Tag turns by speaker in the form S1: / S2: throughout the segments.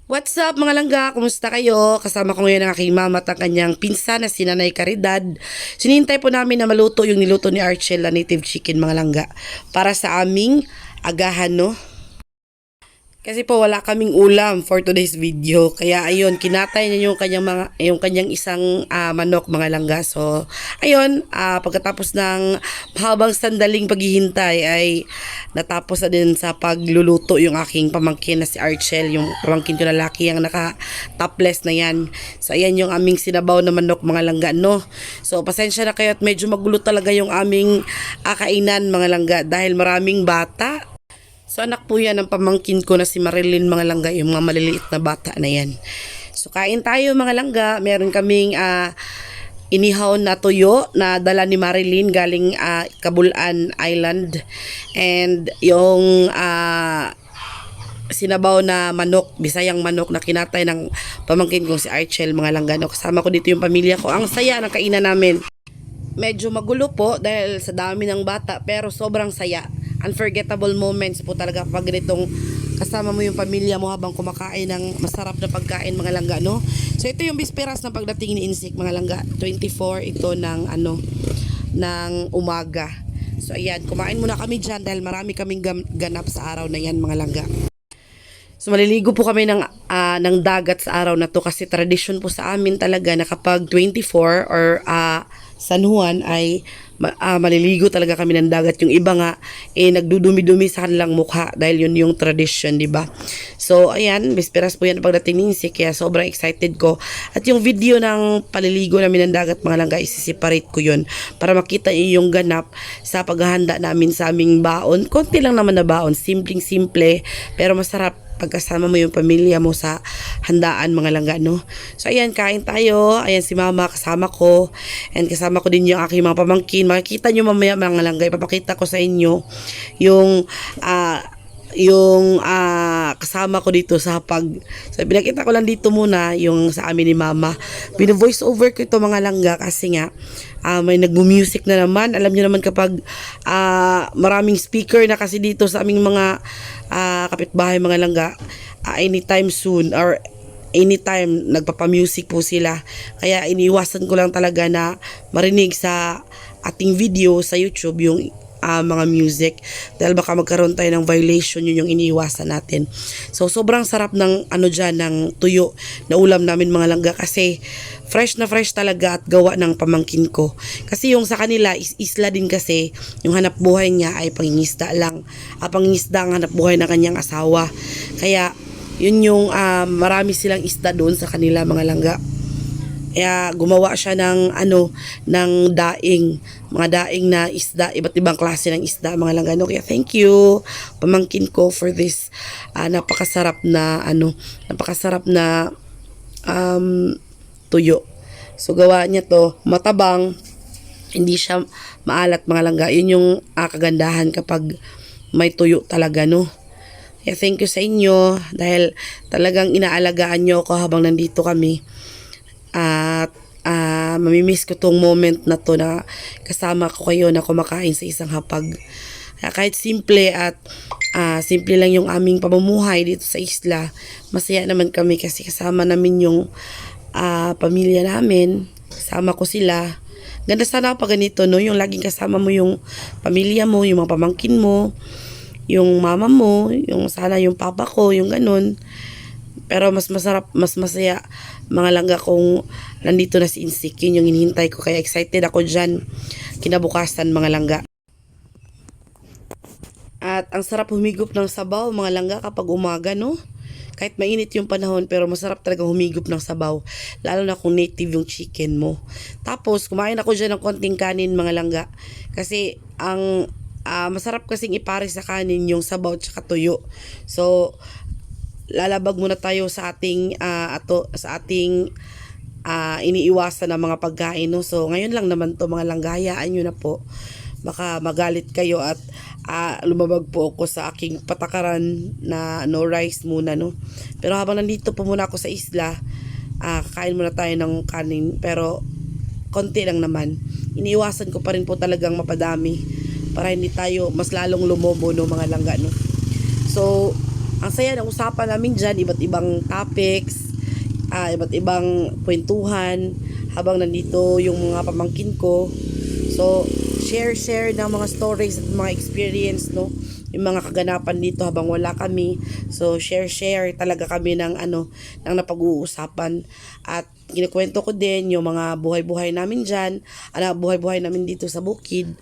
S1: What's up mga langga? Kumusta kayo? Kasama ko ngayon ang aking mama at ang kanyang pinsan na si Nanay Caridad. Sinintay po namin na maluto yung niluto ni Archel na native chicken mga langga para sa aming agahan, no? Kasi po wala kaming ulam for today's video. Kaya ayun, kinatay niya yung kanyang isang manok mga langga. So, ayun, pagkatapos ng mahabang sandaling paghihintay ay natapos na din sa pagluluto yung aking pamangkin na si Archel, yung pamangkin ko na laki ang naka-topless na yan. So, ayan yung aming sinabaw na manok mga langga, no? So, pasensya na kayo at medyo magulo talaga yung aming kainan mga langga dahil maraming bata. So anak po yan ng pamangkin ko na si Marilyn mga langga, yung mga maliliit na bata na yan. So kain tayo mga langga, meron kaming inihaw na tuyo na dala ni Marilyn galing Cabulan Island. And yung sinabaw na manok, bisayang manok na kinatay ng pamangkin ko si Archel mga langga. No, kasama ko dito yung pamilya ko. Ang saya ng kainan namin. Medyo magulo po dahil sa dami ng bata pero sobrang saya. Unforgettable moments po talaga pag ganitong kasama mo yung pamilya mo habang kumakain ng masarap na pagkain mga langga, no? So ito yung bisperas ng pagdating ni Insik mga langga. 24 ito ng ng umaga. So ayan, kumain muna kami dyan dahil marami kaming ganap sa araw na yan mga langga. So maliligo po kami ng dagat sa araw na to kasi tradisyon po sa amin talaga na kapag 24 or San Juan ay maliligo talaga kami ng dagat. Yung iba nga nagdudumi-dumi sa kanilang mukha dahil yun yung tradition, di ba? So ayan, bisperas po yan pagdating ni Insik kaya sobrang excited ko. At yung video ng paliligo namin ng dagat mga langga, isi-separate ko yun para makita niyo yung ganap sa paghahanda namin sa aming baon. Konti lang naman na baon, simpleng-simple pero masarap pagkasama mo yung pamilya mo sa handaan mga langga, no? So ayan, kain tayo. Ayan si mama kasama ko and kasama ko din yung aking mga pamangkin. Makikita nyo mamaya mga langga, ipapakita ko sa inyo yung kasama ko dito sa so pinakita ko lang dito muna yung sa amin ni mama. Bino-voice over ko ito mga langga kasi nga may nagmu-music na naman. Alam niyo naman kapag maraming speaker na kasi dito sa aming mga kapitbahay mga langga, anytime soon or anytime nagpapa-music po sila. Kaya iniiwasan ko lang talaga na marinig sa ating video sa YouTube yung mga music dahil baka magkaroon tayo ng violation, yun yung iniiwasan natin. So sobrang sarap ng dyan, ng tuyo na ulam namin mga langga kasi fresh na fresh talaga at gawa ng pamangkin ko. Kasi yung sa kanila isla din kasi yung hanap buhay niya ay pangingisda lang. Pangingisda ang hanap buhay ng kanyang asawa. Kaya yun yung marami silang isda doon sa kanila mga langga. Kaya gumawa siya ng ng mga daing na isda, iba't ibang klase ng isda mga langga. No? Kaya thank you pamangkin ko for this napakasarap na tuyo. So gawa niya to matabang, hindi siya maalat mga langga. Yun yung kagandahan kapag may tuyo talaga, no? Kaya thank you sa inyo dahil talagang inaalagaan nyo ako habang nandito kami. At mamimiss ko tong moment na to na kasama ko kayo na kumakain sa isang hapag. Kahit simple at simple lang yung aming pamumuhay dito sa isla, masaya naman kami kasi kasama namin yung pamilya namin, kasama ko sila. Ganda sana pag ganito, no? Yung laging kasama mo yung pamilya mo, yung mga pamangkin mo, yung mama mo, yung sana yung papa ko, yung ganun. Pero mas masarap, mas masaya mga langga kung nandito na si Insik. Yun yung hinihintay ko. Kaya excited ako dyan kinabukasan mga langga. At ang sarap humigop ng sabaw mga langga kapag umaga, no? Kahit mainit yung panahon pero masarap talaga humigop ng sabaw. Lalo na kung native yung chicken mo. Tapos kumain ako dyan ng konting kanin mga langga. Kasi ang masarap kasing ipare sa kanin yung sabaw tsaka tuyo. So lalabag muna tayo sa ating iniiwasan na mga pagkain, no? So ngayon lang naman to mga langga, hayaan nyo na po, baka magalit kayo at lumabag po ako sa aking patakaran na no rice muna, no? Pero habang nandito po muna ako sa isla, kakain muna tayo ng kanin pero konti lang naman. Iniiwasan ko pa rin po talagang mapadami para hindi tayo mas lalong lumobo, no mga langga, no? So Ang saya ng usapan namin dyan, iba't ibang topics, iba't ibang kwentuhan habang nandito yung mga pamangkin ko. So, share ng mga stories at mga experience, no? Yung mga kaganapan dito habang wala kami. So, share talaga kami ng ng napag-uusapan. At kinikwento ko din yung mga buhay-buhay namin dyan, buhay-buhay namin dito sa bukid.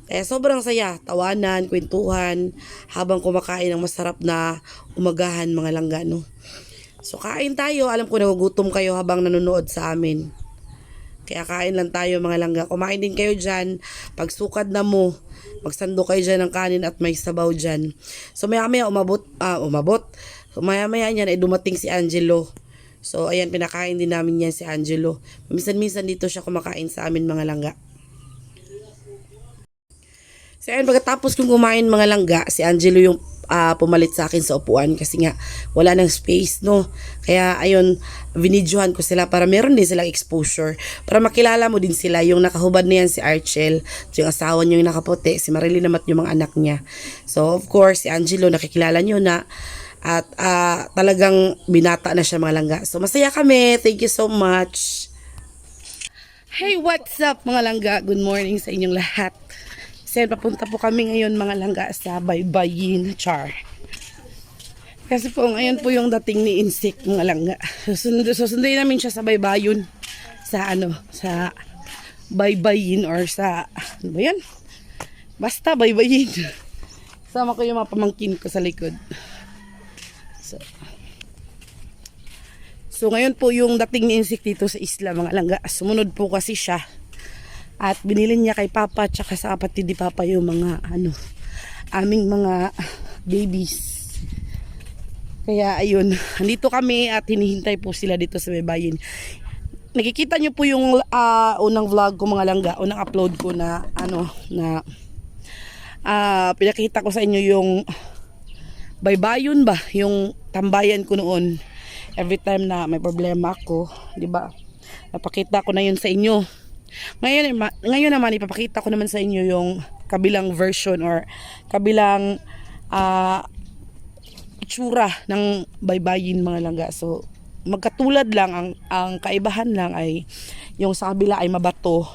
S1: Kaya sobrang saya, tawanan, kwentuhan, habang kumakain ng masarap na umagahan mga langga, no? So, kain tayo. Alam ko nagugutom kayo habang nanonood sa amin. Kaya kain lang tayo mga langga. Kumain din kayo dyan. Pagsukad na mo, magsando kayo dyan ng kanin at may sabaw dyan. So maya umabot. So maya niyan ay dumating si Angelo. So ayan, pinakain din namin yan si Angelo. Minsan dito siya kumakain sa amin mga langga. So ayan, pagkatapos kong kumain mga langga, si Angelo yung pumalit sa akin sa upuan kasi nga wala nang space, no? Kaya ayun, binidyohan ko sila para meron din silang exposure, para makilala mo din sila. Yung nakahubad na yan si Archel, yung asawa niyo yung nakaputi, si Marilyn naman yung mga anak niya. So of course si Angelo nakikilala niyo na, at talagang binata na siya mga langga. So masaya kami, thank you so much. Hey, what's up mga langga? Good morning sa inyong lahat. Kasi papunta po kami ngayon mga langga sa Baybayin, char. Kasi po ngayon po yung dating ni Insik mga langga. Susunduin namin siya sa Baybayin. Sa Baybayin or sa, ano ba yan? Basta Baybayin. Sama ko yung mga pamangkin ko sa likod. So ngayon po yung dating ni Insik dito sa isla mga langga. Sumunod po kasi siya. At binili niya kay Papa tsaka sa kapatid ni Papa yung mga aming mga babies. Kaya ayun, andito kami at hinihintay po sila dito sa Baybayin. Nakikita niyo po yung unang vlog ko mga langga, unang upload ko na pinakita ko sa inyo yung Baybayin ba, yung tambayan ko noon. Every time na may problema ako, 'di ba? Napakita ko na yun sa inyo. Ngayon naman ipapakita ko naman sa inyo yung kabilang version or kabilang itsura ng Baybayin mga langga. So magkatulad lang, ang kaibahan lang ay yung sa kabila ay mabato,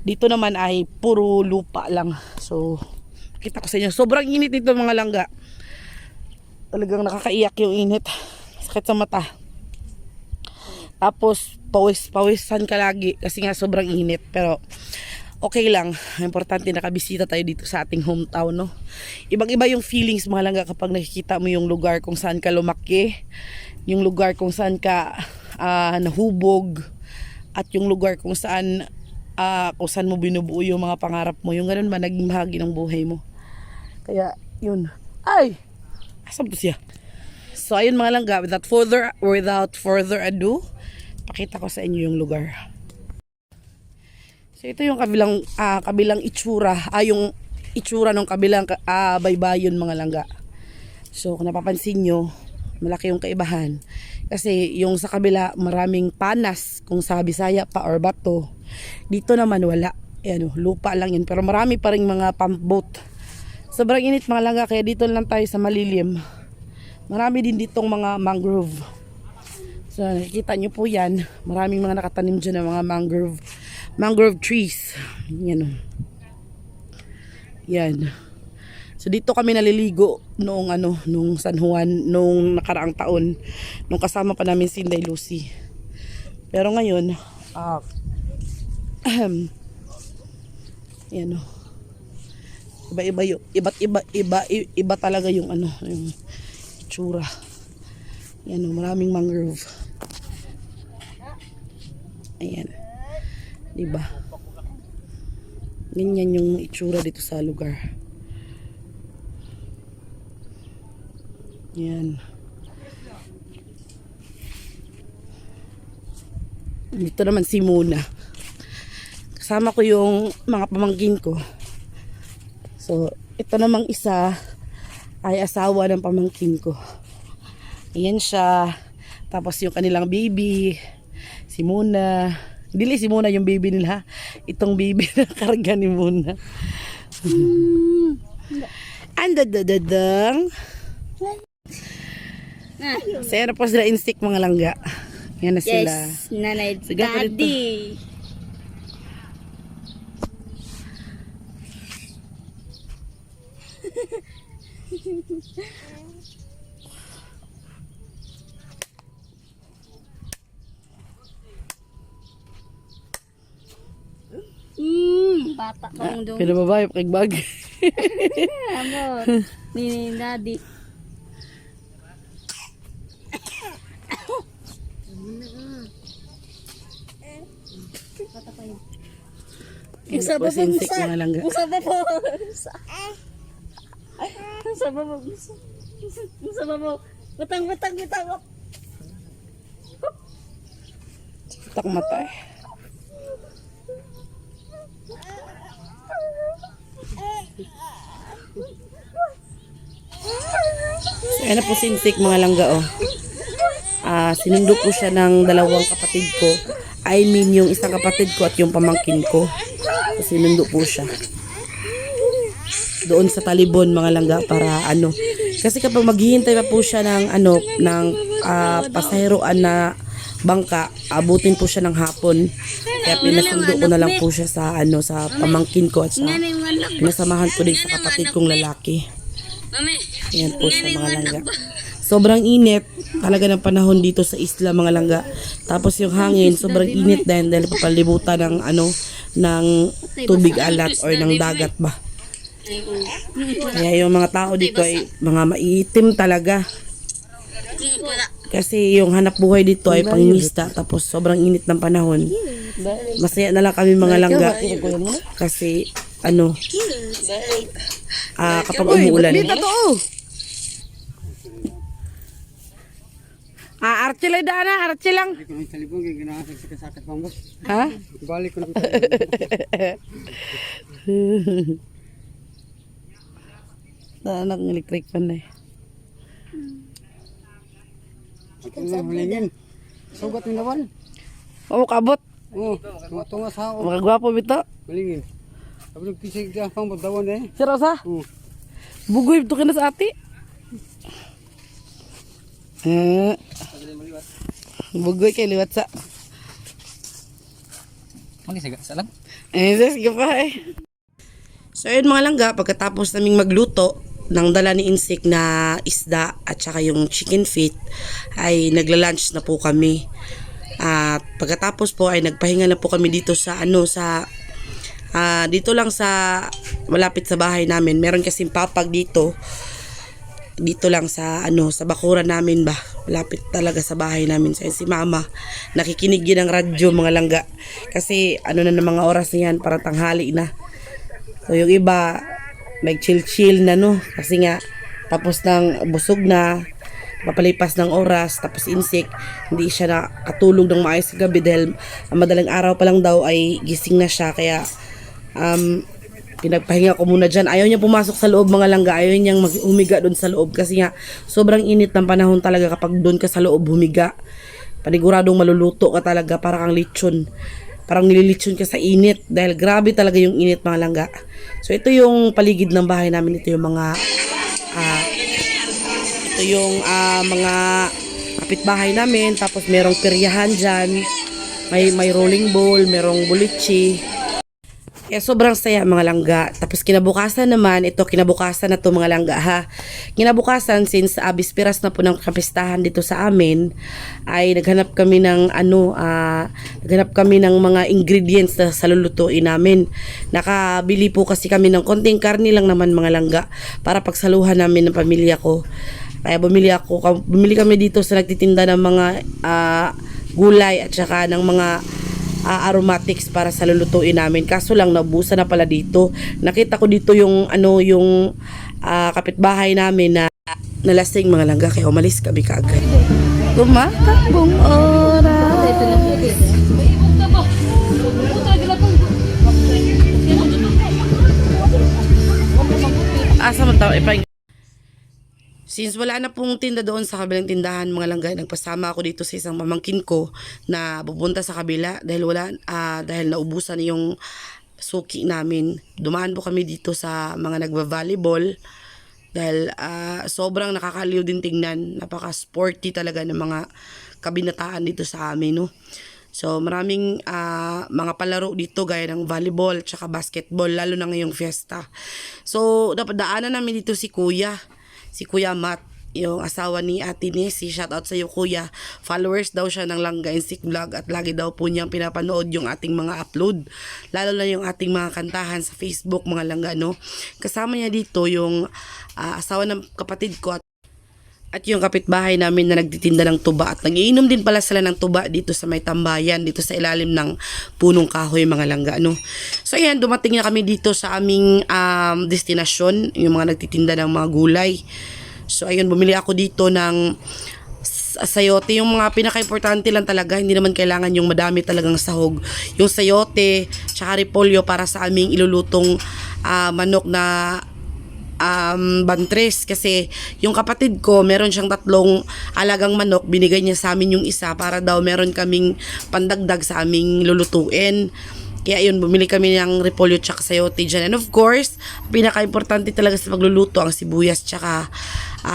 S1: dito naman ay puro lupa lang. So kita ko sa inyo, sobrang init dito mga langga. Talagang nakakaiyak yung init, sakit sa mata. Tapos pawisan ka lagi kasi nga sobrang init, pero okay lang. Importante nakabisita tayo dito sa ating hometown, no? Ibang-iba yung feelings mga langga kapag nakikita mo yung lugar kung saan ka lumaki, yung lugar kung saan ka nahubog, at yung lugar kung saan mo binubuo yung mga pangarap mo. Yung ganun ba naging bahagi ng buhay mo. Kaya yun. Ay! Asam to siya. So ayun mga langga, without further ado, pakita ko sa inyo yung lugar. So ito yung kabilang itsura, yung itsura ng kabilang Baybayin mga langga. So kung napapansin nyo, malaki yung kaibahan. Kasi yung sa kabila maraming panas, kung sa Bisaya pa or bato. Dito naman wala. Lupa lang yun, pero marami pa ring mga pump boat. Sobrang init mga langga, kaya dito lang tayo sa malilim. Marami din ditong mga mangrove. So nakikita nyo po yan, maraming mga nakatanim dyan ng mga mangrove trees. Yan. Yan. So dito kami naliligo noong nung San Juan, nung nakaraang taon, nung kasama pa namin si Inday Lucy. Pero ngayon, yan. Iba talaga yung yung itsura. Yan, maraming mangrove. Ayan. Diba? Ganyan yung itsura dito sa lugar. Yan. Dito naman si Muna. Kasama ko yung mga pamangkin ko. So, ito namang isa ay asawa ng pamangkin ko. Ayan siya. Tapos yung kanilang baby, si Muna. Dili si Muna yung baby nila. Itong baby na karga ni Muna. Ang dadadadang. Saya na po sila insect mga langga. Yan na sila.
S2: Yes, nanay
S1: Sige,
S2: daddy. Bata pa mong dong.
S1: Pinababayo, pakigbag.
S2: Amo, ni daddy.
S1: Yan na po si insect mga langga.
S2: Musa ba po? Musa ba po? Musa ba po? Butang.
S1: Tak matay. So, yan na po si insect mga langga oh. Sinundo po siya ng dalawang kapatid ko. I mean yung isang kapatid ko at yung pamangkin ko. So, sinundo po siya doon sa talibon mga langga para ano. Kasi kapag maghihintay pa po siya ng ano ng pasaheroan na bangka, abutin po siya ng hapon. Kaya pinasundo ko na lang po siya sa ano sa pamangkin ko at sa pinasamahan ko din sa kapatid kong lalaki. Ayan po sa mga langga. Sobrang init talaga ng panahon dito sa isla mga langga. Tapos yung hangin sobrang init dahil papalibutan ng ano ng tubig alat or ng dagat ba. Kaya yung mga tao dito ay mga maiitim talaga. Kasi yung hanap buhay dito ay pangingisda tapos sobrang init ng panahon. Masaya na lang kami mga langga kasi ano kapag umuulan. Archie lang dana, Archie lang. Ha?
S3: Balik ko na.
S1: Anak ng electric fan na eh.
S3: Ito na hulingin. Sugat ng lawan.
S1: Oo, kabot.
S3: Oh, tunga sa ako.
S1: Mga gwapo bito.
S3: Hulingin. Sabi nagpisig dia pang dawan eh.
S1: Si Rosa,
S3: Oh.
S1: bugoy ito ka na sa ati. Bugoy kay liwat sa.
S3: Magisiga sa lang.
S1: Sige pa eh. So yun mga langga, pagkatapos naming magluto ng dala ni insect na isda at saka yung chicken feet, ay nagla-lunch na po kami. At pagkatapos po ay nagpahinga na po kami dito sa ano sa dito lang sa malapit sa bahay namin. Meron kasing papag dito. Dito lang sa ano sa bakuran namin ba. Malapit talaga sa bahay namin. So, si mama nakikinig yun ng radyo mga langga. Kasi ano na ng mga oras na yan, parang tanghali na. So yung iba nag-chill na no. Kasi nga tapos ng busog na, papalipas ng oras, tapos insect, hindi siya nakatulog ng maayos sa gabi dahil madaling araw pa lang daw ay gising na siya. Kaya pinagpahinga ko muna dyan. Ayaw niya pumasok sa loob mga langga. Ayaw niyang humiga doon sa loob. Kasi nga, sobrang init ng panahon talaga kapag doon ka sa loob humiga. Paniguradong maluluto ka talaga. Parang kang lechon. Parang nililitsyon ka sa init. Dahil grabe talaga yung init mga langga. So, ito yung paligid ng bahay namin. Ito yung mga mga kapitbahay namin. Tapos merong peryahan dyan. May rolling ball, merong bulichi. Kaya sobrang saya mga langga. Tapos kinabukasan naman, kinabukasan na to mga langga ha. Kinabukasan, since bispiras na po ng kapistahan dito sa amin, ay naghanap kami ng mga ingredients na sa lulutuin namin. Nakabili po kasi kami ng konting karni lang naman mga langga para pagsaluhan namin ng pamilya ko. Kaya bumili kami dito sa nagtitinda ng mga gulay at saka ng mga aromatics para sa lulutuin namin. Kaso lang naubusan na pala dito. Nakita ko dito yung kapitbahay namin na nalasing mga langga, kaya umalis kami kaagad. Tumatakbong oras. Asa man tao Since wala na pong tinda doon sa kabilang tindahan mga langga, nagpasama ako dito sa isang pamangkin ko na pupunta sa kabila dahil naubusan yung suki namin. Dumaan po kami dito sa mga nagva-volleyball Dahil sobrang nakakaliw din tingnan. Napaka-sporty talaga ng mga kabinataan dito sa amin, no? So, maraming mga palaro dito gaya ng volleyball tsaka basketball, lalo na ngayong fiesta. So, daanan namin dito si Kuya Matt, yung asawa ni Ate Nessie. Shoutout sa iyo, Kuya. Followers daw siya ng Langga Insik Vlog at lagi daw po niyang pinapanood yung ating mga upload. Lalo na yung ating mga kantahan sa Facebook, mga Langga, no? Kasama niya dito yung asawa ng kapatid ko at yung kapitbahay namin na nagtitinda ng tuba. At nagiinom din pala sila ng tuba dito sa may tambayan, dito sa ilalim ng punong kahoy, mga Langga, no? So, ayan, dumating na kami dito sa aming destinasyon, yung mga nagtitinda ng mga gulay. So, ayun, bumili ako dito ng sayote. Yung mga pinaka-importante lang talaga, hindi naman kailangan yung madami talagang sahog. Yung sayote, tsaka repolyo para sa aming ilulutong manok na bantres. Kasi yung kapatid ko, meron siyang 3 alagang manok. Binigay niya sa amin yung isa para daw meron kaming pandagdag sa aming lulutuin. Kaya yun, bumili kami ng repolyo tsaka sayote dyan. And of course, pinaka-importante talaga sa pagluluto ang sibuyas tsaka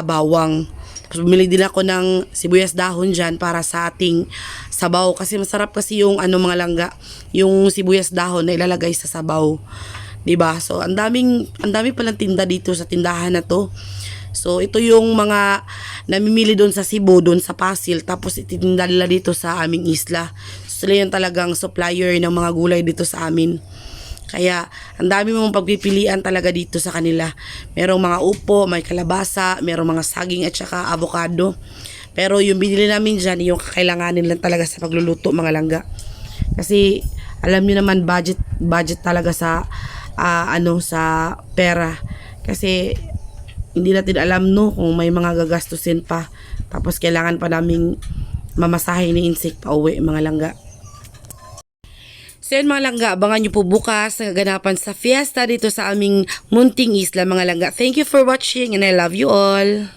S1: bawang. Tapos bumili din ako ng sibuyas dahon dyan para sa ating sabaw. Kasi masarap kasi yung mga Langga, yung sibuyas dahon na ilalagay sa sabaw. 'Di ba? So, ang dami palang tinda dito sa tindahan na to. So, ito yung mga namimili doon sa Cebu, doon sa Pasil. Tapos ititinda nila dito sa aming isla. Sila yung talagang supplier ng mga gulay dito sa amin. Kaya, ang dami mong pagpipilian talaga dito sa kanila. Merong mga upo, may kalabasa, merong mga saging at saka avocado. Pero yung binili namin dyan, yung kakailanganin lang talaga sa pagluluto, mga Langga. Kasi, alam niyo naman, budget talaga sa, sa pera. Kasi, hindi natin alam, no, kung may mga gagastusin pa. Tapos, kailangan pa naming mamasahe ni Insik pa uwi, mga Langga. So yun, mga Langga, abangan nyo po bukas ang kaganapan sa fiesta dito sa aming munting isla, mga Langga. Thank you for watching and I love you all.